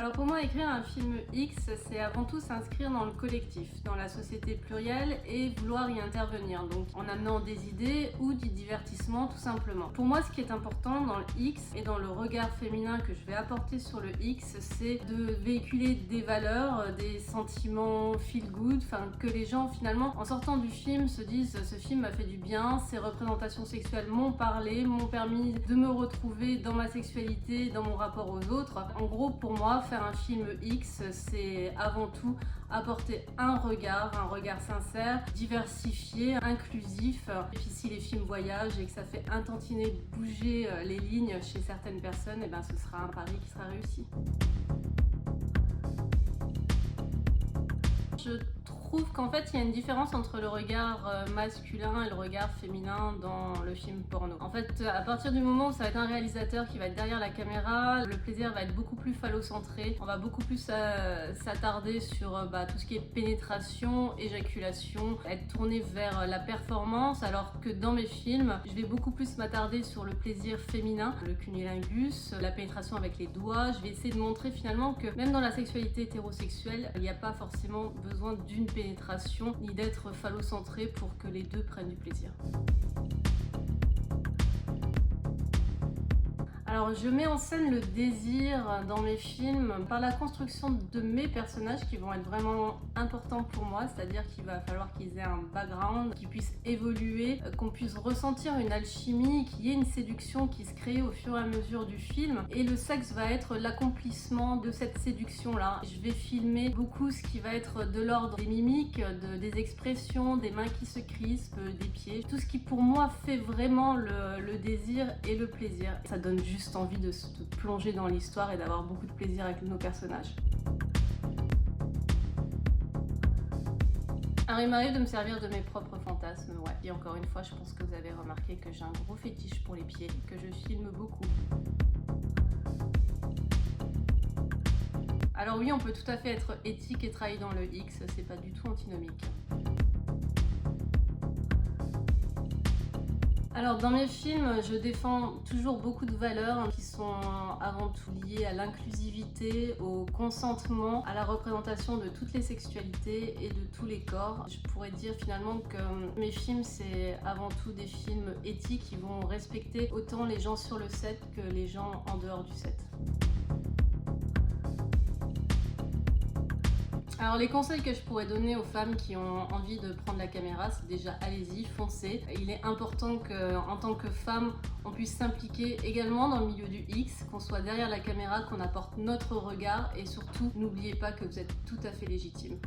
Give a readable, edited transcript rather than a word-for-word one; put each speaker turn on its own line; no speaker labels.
Alors pour moi, écrire un film X, c'est avant tout s'inscrire dans le collectif, dans la société plurielle et vouloir y intervenir, donc en amenant des idées ou du divertissement tout simplement. Pour moi, ce qui est important dans le X et dans le regard féminin que je vais apporter sur le X, c'est de véhiculer des valeurs, des sentiments feel good, enfin que les gens finalement en sortant du film se disent ce film m'a fait du bien, ces représentations sexuelles m'ont parlé, m'ont permis de me retrouver dans ma sexualité, dans mon rapport aux autres. En gros, pour moi, faire un film X, c'est avant tout apporter un regard sincère, diversifié, inclusif. Et puis si les films voyagent et que ça fait un tantinet bouger les lignes chez certaines personnes, et ben ce sera un pari qui sera réussi. Je trouve qu'en fait il y a une différence entre le regard masculin et le regard féminin dans le film porno. En fait, à partir du moment où ça va être un réalisateur qui va être derrière la caméra, le plaisir va être beaucoup plus phallocentré. On va beaucoup plus s'attarder sur tout ce qui est pénétration, éjaculation, être tourné vers la performance, alors que dans mes films, je vais beaucoup plus m'attarder sur le plaisir féminin, le cunnilingus, la pénétration avec les doigts. Je vais essayer de montrer finalement que même dans la sexualité hétérosexuelle, il n'y a pas forcément besoin d'une pénétration ni d'être phallocentré pour que les deux prennent du plaisir. Alors je mets en scène le désir dans mes films par la construction de mes personnages qui vont être vraiment importants pour moi, c'est-à-dire qu'il va falloir qu'ils aient un background, qu'ils puissent évoluer, qu'on puisse ressentir une alchimie, qu'il y ait une séduction qui se crée au fur et à mesure du film. Et le sexe va être l'accomplissement de cette séduction-là. Je vais filmer beaucoup ce qui va être de l'ordre des mimiques, des expressions, des mains qui se crispent, des pieds. Tout ce qui pour moi fait vraiment le désir et le plaisir. Ça donne juste envie de se plonger dans l'histoire et d'avoir beaucoup de plaisir avec nos personnages. Alors il m'arrive de me servir de mes propres fantasmes, ouais. Et encore une fois, je pense que vous avez remarqué que j'ai un gros fétiche pour les pieds, que je filme beaucoup. Alors oui, on peut tout à fait être éthique et trahi dans le X, c'est pas du tout antinomique. Alors dans mes films, je défends toujours beaucoup de valeurs qui sont avant tout liées à l'inclusivité, au consentement, à la représentation de toutes les sexualités et de tous les corps. Je pourrais dire finalement que mes films, c'est avant tout des films éthiques qui vont respecter autant les gens sur le set que les gens en dehors du set. Alors les conseils que je pourrais donner aux femmes qui ont envie de prendre la caméra, c'est déjà allez-y, foncez. Il est important qu'en tant que femme, on puisse s'impliquer également dans le milieu du X, qu'on soit derrière la caméra, qu'on apporte notre regard et surtout, n'oubliez pas que vous êtes tout à fait légitime.